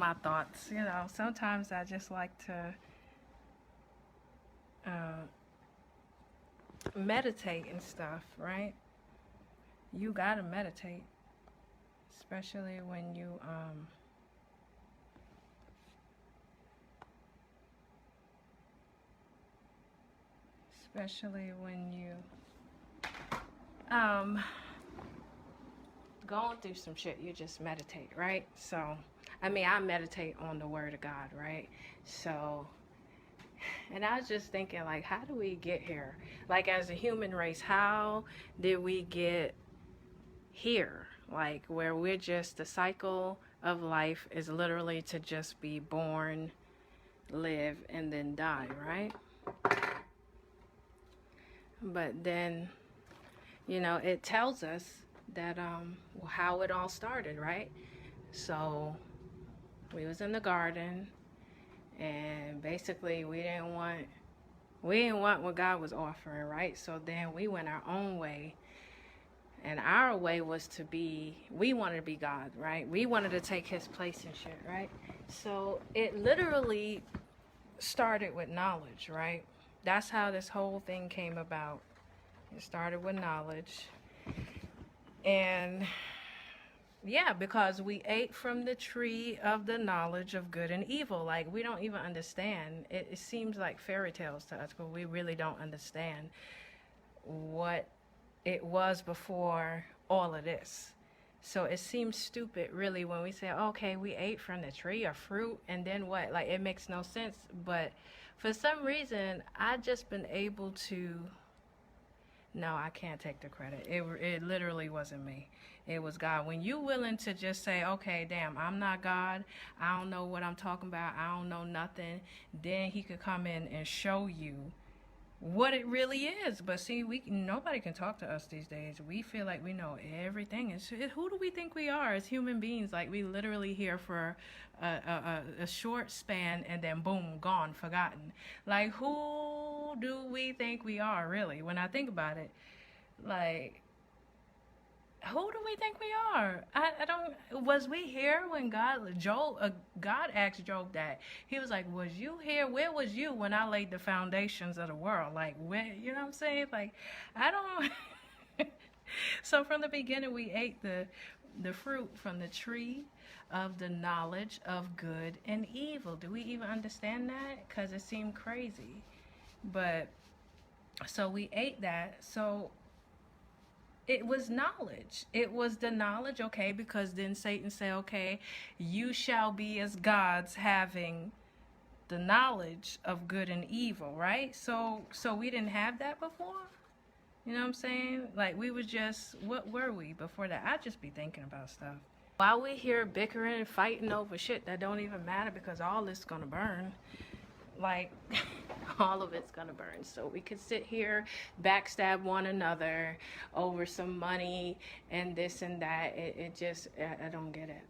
my thoughts. You know, sometimes I just like to meditate and stuff, right? You gotta meditate, especially when you going through some shit. You just meditate, right? So I mean, I meditate on the word of God, right? So, and I was just thinking, like, how do we get here? Like, as a human race, how did we get here? Like, where we're just, the cycle of life is literally to just be born, live, and then die, right? But then, you know, it tells us that how it all started, right? So we was in the garden, and basically we didn't want what God was offering, right? So then we went our own way, and our way was to be, we wanted to be God, right? We wanted to take his place and shit, right? So it literally started with knowledge, right? That's how this whole thing came about. It started with knowledge. And yeah, because we ate from the tree of the knowledge of good and evil. Like, we don't even understand. It seems like fairy tales to us, but we really don't understand what it was before all of this. So it seems stupid, really, when we say, okay, we ate from the tree or fruit, and then what? Like, it makes no sense. But for some reason, I just been able to... No, I can't take the credit. It literally wasn't me. It was God. When you willing to just say, okay, damn, I'm not God. I don't know what I'm talking about. I don't know nothing. Then he could come in and show you what it really is. But see, nobody can talk to us these days. We feel like we know everything. Who do we think we are as human beings? Like, we literally here for a short span, and then boom, gone, forgotten. Like, who do we think we are, really? When I think about it, like, who do we think we are? I don't... Was we here when God asked Job that? He was like, was you here? Where was you when I laid the foundations of the world? Like, where? You know what I'm saying? Like, I don't... So from the beginning, we ate the fruit from the tree of the knowledge of good and evil. Do we even understand that? Because it seemed crazy. But, so we ate that. So it was knowledge. It was the knowledge, okay, because then Satan said, okay, you shall be as gods, having the knowledge of good and evil, right? So we didn't have that before? You know what I'm saying? Like, we was just, what were we before that? I'd just be thinking about stuff. While we here bickering and fighting over shit that don't even matter, because all this gonna burn. Like, all of it's gonna burn. So we could sit here, backstab one another over some money and this and that. It just, I don't get it.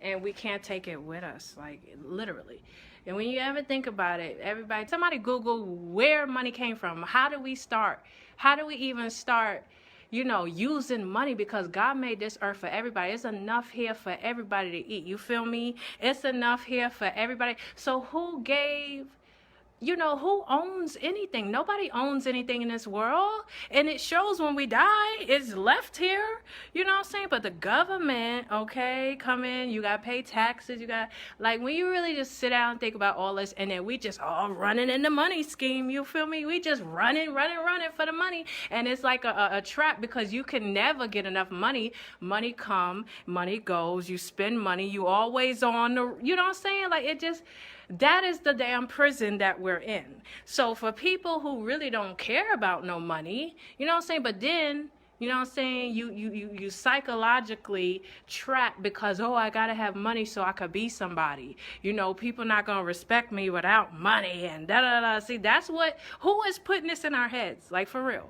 And we can't take it with us, like, literally. And when you ever think about it, somebody Google where money came from. How do we start? How do we even start, you know, using money? Because God made this earth for everybody. It's enough here for everybody to eat. You feel me? It's enough here for everybody. So who gave... You know, who owns anything? Nobody owns anything in this world. And it shows when we die. It's left here. You know what I'm saying? But the government, okay, come in. You got to pay taxes. You got... Like, when you really just sit down and think about all this, and then we just all running in the money scheme. You feel me? We just running for the money. And it's like a trap, because you can never get enough money. Money come, money goes. You spend money. You always on the... You know what I'm saying? Like, it just... That is the damn prison that we're in. So for people who really don't care about no money, you know what I'm saying? But then, you know what I'm saying? You psychologically trapped because, oh, I gotta have money so I could be somebody. You know, people not gonna respect me without money and da da da. See, that's what... Who is putting this in our heads? Like, for real.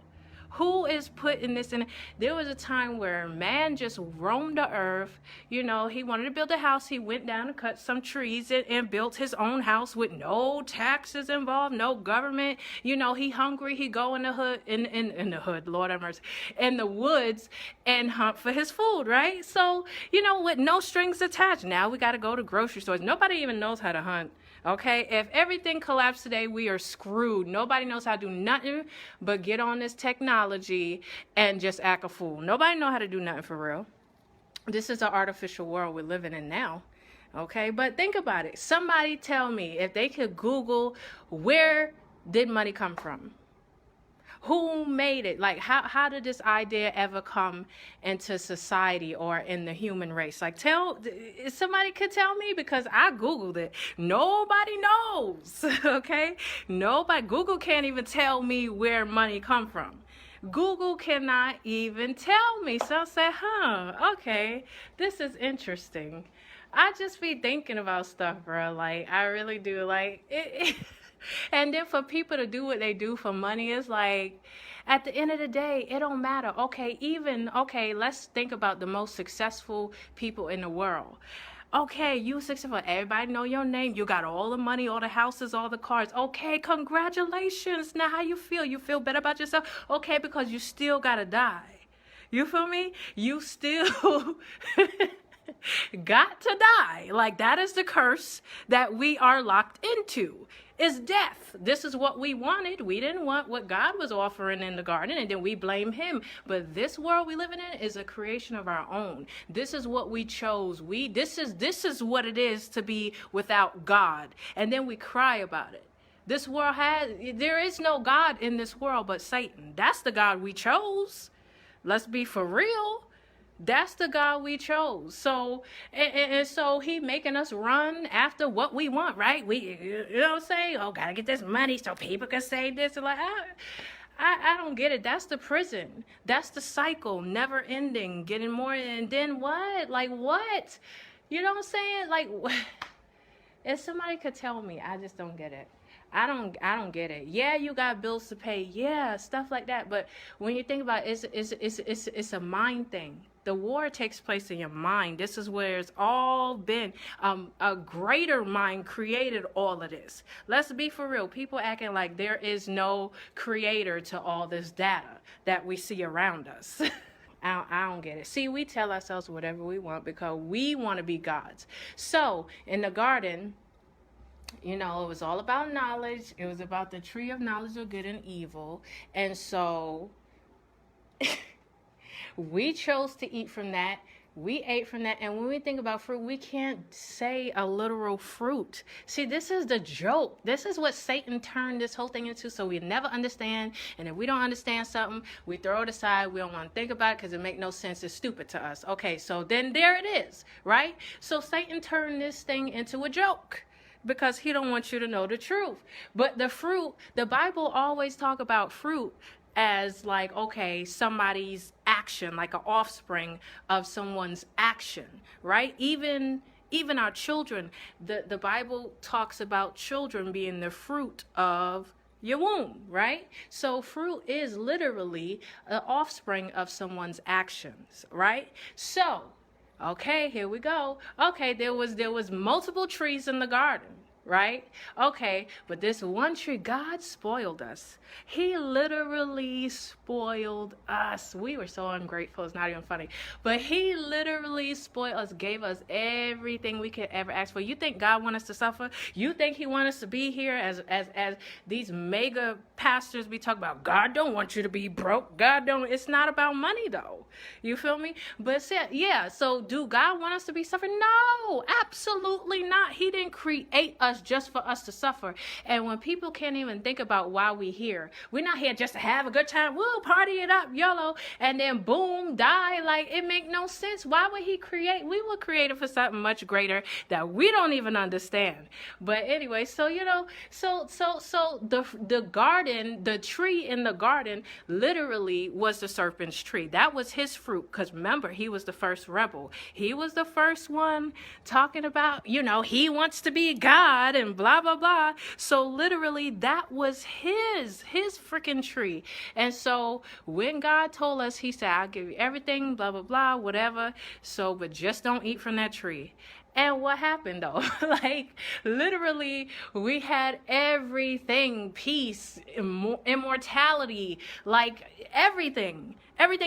Who is putting this in? There was a time where man just roamed the earth. You know, he wanted to build a house. He went down and cut some trees and built his own house with no taxes involved, no government. You know, he hungry. He go in the hood, in the hood, Lord have mercy, in the woods and hunt for his food, right? So, you know, with no strings attached. Now we got to go to grocery stores. Nobody even knows how to hunt. Okay, if everything collapsed today, we are screwed. Nobody knows how to do nothing but get on this technology and just act a fool. Nobody know how to do nothing for real. This is an artificial world we're living in now. Okay, but think about it. Somebody tell me if they could Google, where did money come from? Who made it? Like, how did this idea ever come into society or in the human race? Like, if somebody could tell me, because I Googled it. Nobody knows, okay? Google can't even tell me where money come from. Google cannot even tell me. So I said, okay, this is interesting. I just be thinking about stuff, bro. Like, I really do. Like, and then for people to do what they do for money, is like, at the end of the day, it don't matter. Okay, let's think about the most successful people in the world. Okay, you successful. Everybody know your name. You got all the money, all the houses, all the cars. Okay, congratulations. Now how you feel? You feel better about yourself? Okay, because you still gotta die. You feel me? You still got to die. Like, that is the curse that we are locked into, is death. This is what we wanted. We didn't want what God was offering in the garden, and then we blame him. But this world we living in is a creation of our own. This is what we chose. This is what it is to be without God. And then we cry about it. This world there is no God in this world but Satan. That's the God we chose. Let's be for real. That's the God we chose. So, and so he making us run after what we want, right? You know what I'm saying? Oh, gotta get this money so people can say this. And like, I don't get it. That's the prison. That's the cycle, never ending, getting more. And then what? Like, what? You know what I'm saying? Like, if somebody could tell me, I just don't get it. I don't get it. Yeah, you got bills to pay. Yeah, stuff like that. But when you think about it, it's a mind thing. The war takes place in your mind. This is where it's all been. A greater mind created all of this. Let's be for real. People acting like there is no creator to all this data that we see around us. I don't get it. See, we tell ourselves whatever we want because we want to be gods. So in the garden, you know, it was all about knowledge. It was about the tree of knowledge of good and evil. And so we chose to eat from that. We ate from that. And when we think about fruit, we can't say a literal fruit. See, this is the joke. This is what Satan turned this whole thing into, so we never understand. And if we don't understand something, we throw it aside. We don't want to think about it because it makes no sense. It's stupid to us. Okay, so then there it is, right? So Satan turned this thing into a joke, because he don't want you to know the truth. But the fruit, the Bible always talk about fruit as like, okay, somebody's action, like an offspring of someone's action, right? Even our children, the Bible talks about children being the fruit of your womb, right? So fruit is literally an offspring of someone's actions, right? So, okay, here we go. Okay, there was multiple trees in the garden, right? Okay, but this one tree, God spoiled us. He literally spoiled us. We were so ungrateful, it's not even funny. But he literally spoiled us, gave us everything we could ever ask for. You think God wants us to suffer? You think he wants us to be here as these mega pastors be talking about? God don't want you to be broke. God don't. It's not about money though. You feel me? But yeah, so do God want us to be suffering? No, absolutely not. He didn't create us just for us to suffer. And when people can't even think about why we're here, we're not here just to have a good time. We'll party it up, YOLO, and then boom, die. Like, it make no sense. Why would he create? We were created for something much greater that we don't even understand. But anyway, so you know, so the garden, the tree in the garden literally was the serpent's tree. That was his fruit, because remember, he was the first rebel. He was the first one talking about, you know, he wants to be God. God and blah, blah, blah. So literally that was his freaking tree. And so when God told us, he said, I'll give you everything, blah, blah, blah, whatever. So, but just don't eat from that tree. And what happened though? Like literally we had everything, peace, immortality, like everything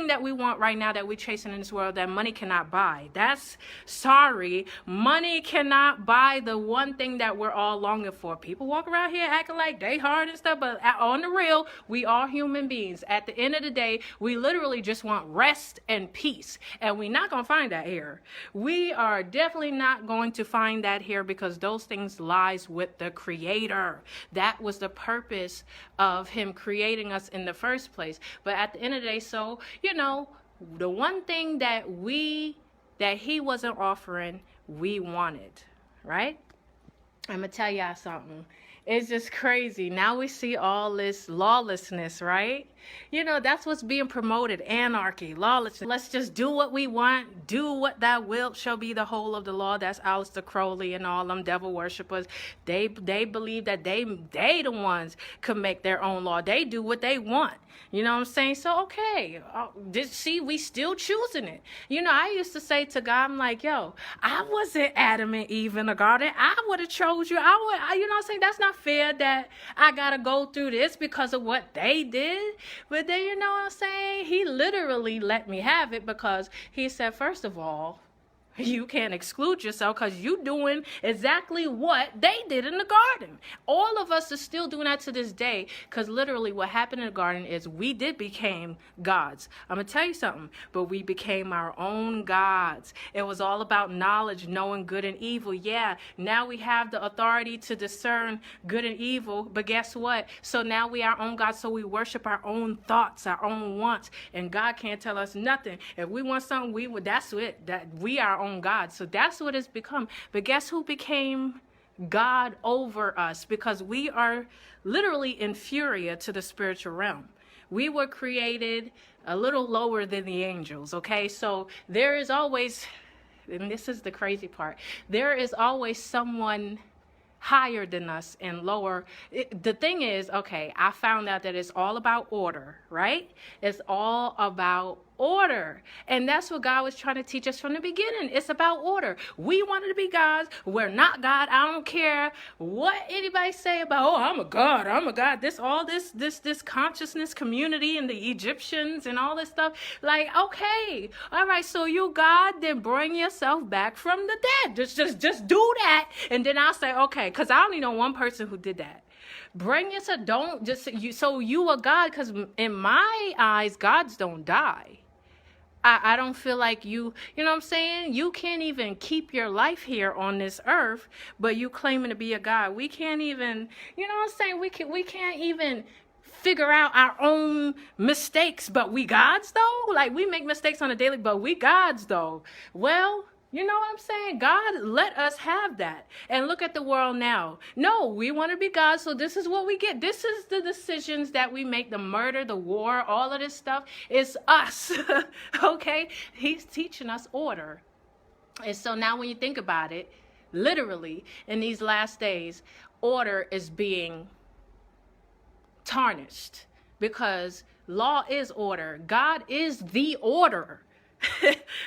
that we want right now that we're chasing in this world that money cannot buy. That's sorry. Money cannot buy the one thing that we're all longing for. People walk around here acting like they hard and stuff, but on the real, we are human beings. At the end of the day, we literally just want rest and peace. And we're not going to find that here. We are definitely not going to find that here because those things lies with the Creator. That was the purpose of him creating us in the first place. But at the end of the day, so you know, the one thing that he wasn't offering, we wanted, right? I'm gonna tell y'all something. It's just crazy. Now we see all this lawlessness, right? You know, that's what's being promoted. Anarchy, lawlessness. Let's just do what we want. Do what thou wilt shall be the whole of the law. That's Aleister Crowley and all them devil worshippers. They believe that they the ones could make their own law. They do what they want. You know what I'm saying? So, okay, see, we still choosing it. You know, I used to say to God, I'm like, yo, I wasn't Adam and Eve in the garden. I would have chose you. You know what I'm saying? That's not fair that I got to go through this because of what they did. But then, you know what I'm saying? He literally let me have it because he said, first of all, you can't exclude yourself because you doing exactly what they did in the garden. All of us are still doing that to this day because literally what happened in the garden is we did became gods. I'm going to tell you something, but we became our own gods. It was all about knowledge, knowing good and evil. Yeah, now we have the authority to discern good and evil, but guess what? So now we are our own gods, so we worship our own thoughts, our own wants, and God can't tell us nothing. If we want something, that's it. That we are our own God. So that's what it's become. But guess who became God over us? Because we are literally inferior to the spiritual realm. We were created a little lower than the angels, okay? So there is always, and this is the crazy part, there is always someone higher than us and lower. The thing is, okay, I found out that it's all about order, right? It's all about order. And that's what God was trying to teach us from the beginning. It's about order. We wanted to be gods. We're not God. I don't care what anybody say about, oh, I'm a God. This consciousness community and the Egyptians and all this stuff. Like, okay, all right, so you God, then bring yourself back from the dead. Just do that. And then I'll say, okay, because I only know one person who did that. Bring yourself, don't just, so you are God, because in my eyes, gods don't die. I don't feel like you know what I'm saying? You can't even keep your life here on this earth, but you claiming to be a God. We can't even, you know what I'm saying? We can't even figure out our own mistakes, but we gods though? Like we make mistakes on a daily, but we gods though. Well, you know what I'm saying? God let us have that. And look at the world now. No, we want to be God, so this is what we get. This is the decisions that we make, the murder, the war, all of this stuff. It's us, okay? He's teaching us order. And so now when you think about it, literally in these last days, order is being tarnished because law is order. God is the order.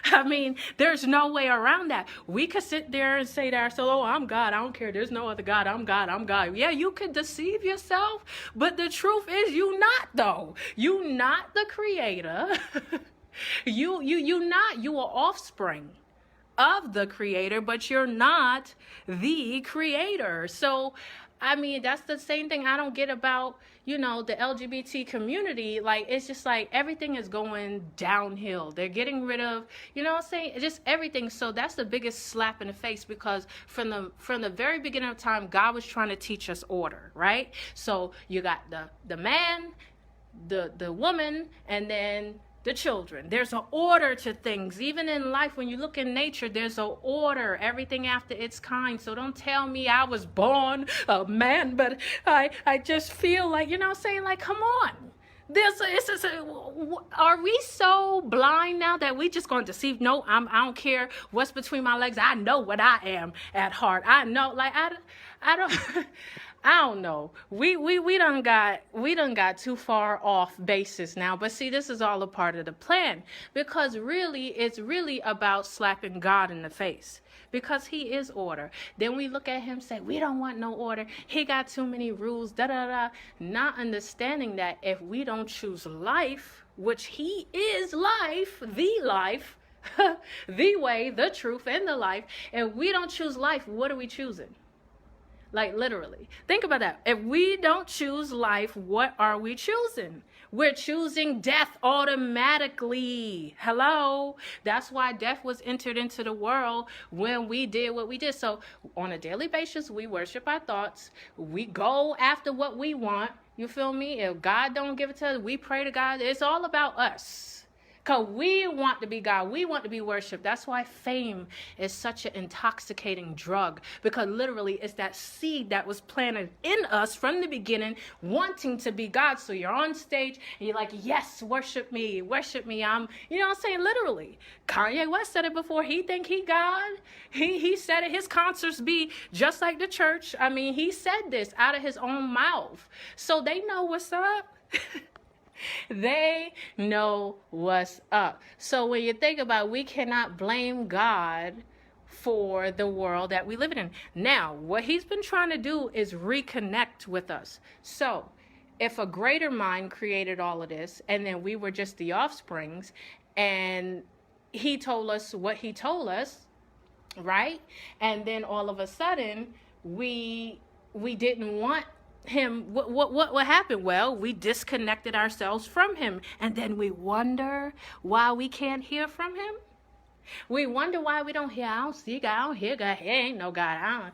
I mean, there's no way around that. We could sit there and say to ourselves, oh, I'm God. I don't care. There's no other God. I'm God. I'm God. Yeah, you could deceive yourself. But the truth is you not, though. You not the creator. you not. You are offspring of the creator, but you're not the creator. So, I mean, that's the same thing I don't get about, you know, the LGBT community. Like, it's just like everything is going downhill. They're getting rid of, you know what I'm saying? Just everything. So that's the biggest slap in the face because from the very beginning of time, God was trying to teach us order, right? So you got the man, the woman, and then the children. There's an order to things. Even in life, when you look in nature, there's an order, everything after its kind. So don't tell me I was born a man, but I just feel like, you know what I'm saying? Like, come on. Are we so blind now that we just going to deceive? No, I don't care what's between my legs. I know what I am at heart. I know, like, I don't, I don't know. We done got too far off basis now. But see, this is all a part of the plan, because really, it's really about slapping God in the face, because he is order. Then we look at him, say, we don't want no order. He got too many rules, not understanding that if we don't choose life, which he is life, the way, the truth, and the life, and we don't choose life, what are we choosing? Like, literally. Think about that. If we don't choose life, what are we choosing? We're choosing death automatically. Hello? That's why death was entered into the world when we did what we did. So on a daily basis, we worship our thoughts. We go after what we want. You feel me? If God don't give it to us, we pray to God. It's all about us. Because we want to be God. We want to be worshipped. That's why fame is such an intoxicating drug. Because literally it's that seed that was planted in us from the beginning, wanting to be God. So you're on stage and you're like, yes, worship me. Worship me. You know what I'm saying? Literally. Kanye West said it before. He think he God. He said it. His concerts be just like the church. I mean, he said this out of his own mouth. So they know what's up. They know what's up. So when you think about it, we cannot blame God for the world that we live in. Now, what he's been trying to do is reconnect with us. So if a greater mind created all of this, and then we were just the offsprings, and he told us what he told us, right? And then all of a sudden, we didn't want him. What happened? Well, we disconnected ourselves from him, and then we wonder why we can't hear from him. We wonder why we don't hear. I don't see God. I don't hear God. He ain't no God.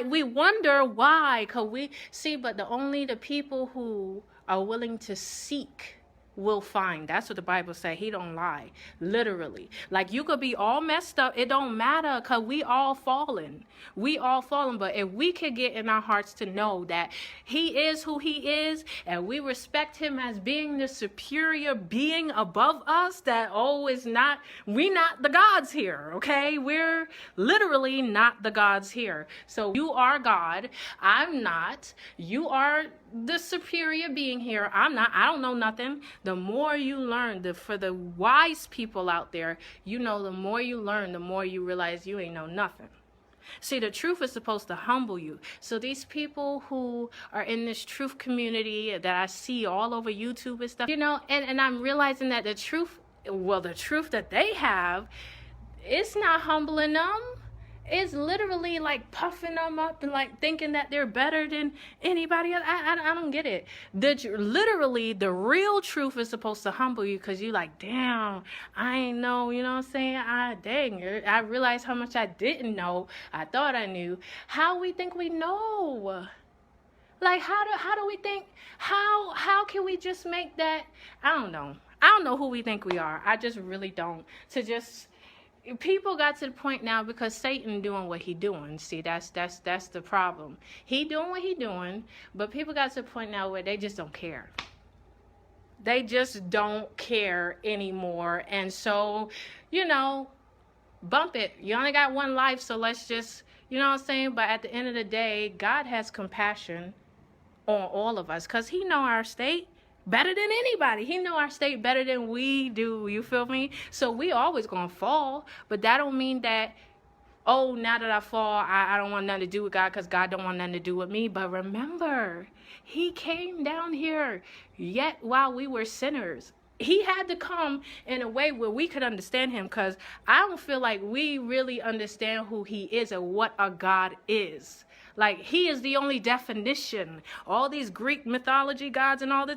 We wonder why. Cause we see, but only the people who are willing to seek will find. That's what the Bible says. He don't lie. Literally. Like, you could be all messed up. It don't matter, because we all fallen. But if we could get in our hearts to know that he is who he is, and we respect him as being the superior being above us, that we not the gods here, okay? We're literally not the gods here. So you are God. I'm not. You are the superior being here. I'm not. I don't know nothing. The more you learn, for the wise people out there, the more you learn, the more you realize you ain't know nothing. See, the truth is supposed to humble you. So these people who are in this truth community that I see all over YouTube and stuff, and I'm realizing that the truth that they have, it's not humbling them. It's literally like puffing them up and like thinking that they're better than anybody else. I don't get it. Literally, the real truth is supposed to humble you, because you like, damn, I ain't know, you know what I'm saying? I realized how much I didn't know. I thought I knew. How we think we know? Like, how do we think? How can we just make that? I don't know. I don't know who we think we are. I just really don't. People got to the point now, because Satan doing what he doing. See, that's the problem. He doing what he doing, but people got to the point now where they just don't care. They just don't care anymore. And so, bump it. You only got one life, so let's just, you know what I'm saying? But at the end of the day, God has compassion on all of us, because he know our state better than anybody. He know our state better than we do. You feel me? So we always gonna fall, but that don't mean that, oh, now that I fall, I don't want nothing to do with God, because God don't want nothing to do with me. But remember, he came down here yet while we were sinners. He had to come in a way where we could understand him, because I don't feel like we really understand who he is and what a God is. Like, he is the only definition. All these Greek mythology gods and all that,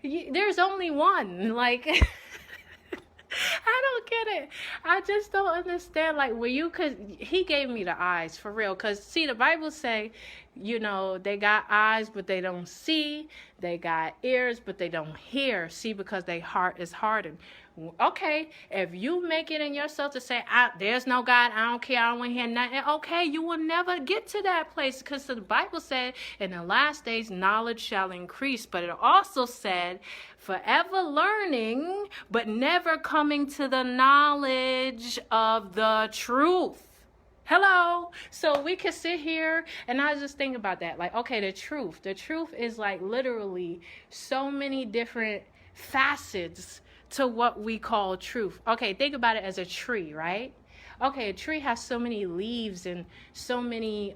there's only one. Like, I don't get it. I just don't understand. Like, he gave me the eyes, for real. Because, see, the Bible say, they got eyes, but they don't see. They got ears, but they don't hear. See, because their heart is hardened. Okay, if you make it in yourself to say, there's no God, I don't care, I don't want to hear nothing, okay, you will never get to that place, because the Bible said in the last days knowledge shall increase, but it also said forever learning but never coming to the knowledge of the truth. Hello. So we could sit here and I just think about that, like, okay, the truth is like literally so many different facets to what we call truth. Okay, think about it as a tree, right? Okay, a tree has so many leaves and so many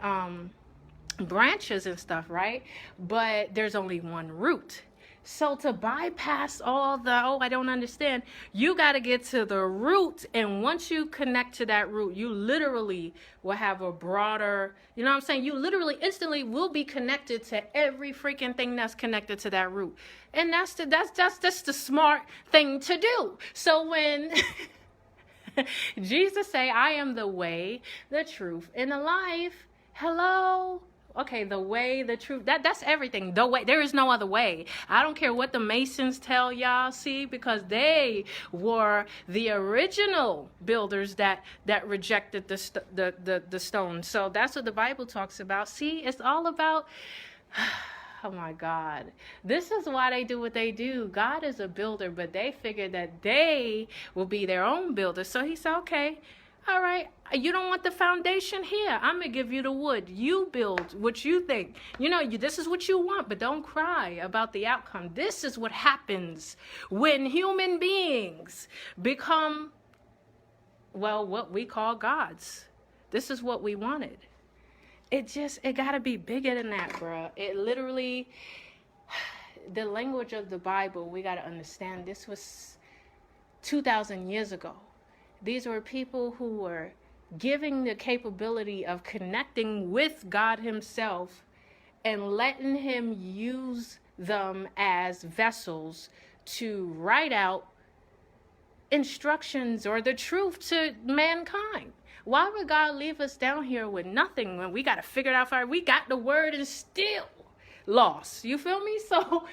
branches and stuff, right? But there's only one root. So to bypass all the, I don't understand, you got to get to the root. And once you connect to that root, you literally will have a broader, you know what I'm saying? You literally instantly will be connected to every freaking thing that's connected to that root. And that's the smart thing to do. So when Jesus say, I am the way, the truth, and the life, hello. Okay, the way, the truth, that's everything. The way, there is no other way. I don't care what the Masons tell y'all, see, because they were the original builders that rejected the stone. So that's what the Bible talks about. See, it's all about, oh my God. This is why they do what they do. God is a builder, but they figured that they will be their own builder. So he said, okay, all right, you don't want the foundation here. I'm going to give you the wood. You build what you think. You know, this is what you want, but don't cry about the outcome. This is what happens when human beings become, well, what we call gods. This is what we wanted. It got to be bigger than that, bruh. It literally, the language of the Bible, we got to understand this was 2,000 years ago. These were people who were giving the capability of connecting with God himself and letting him use them as vessels to write out instructions or the truth to mankind. Why would God leave us down here with nothing when we got to figure it out? We got the word and still lost. You feel me? So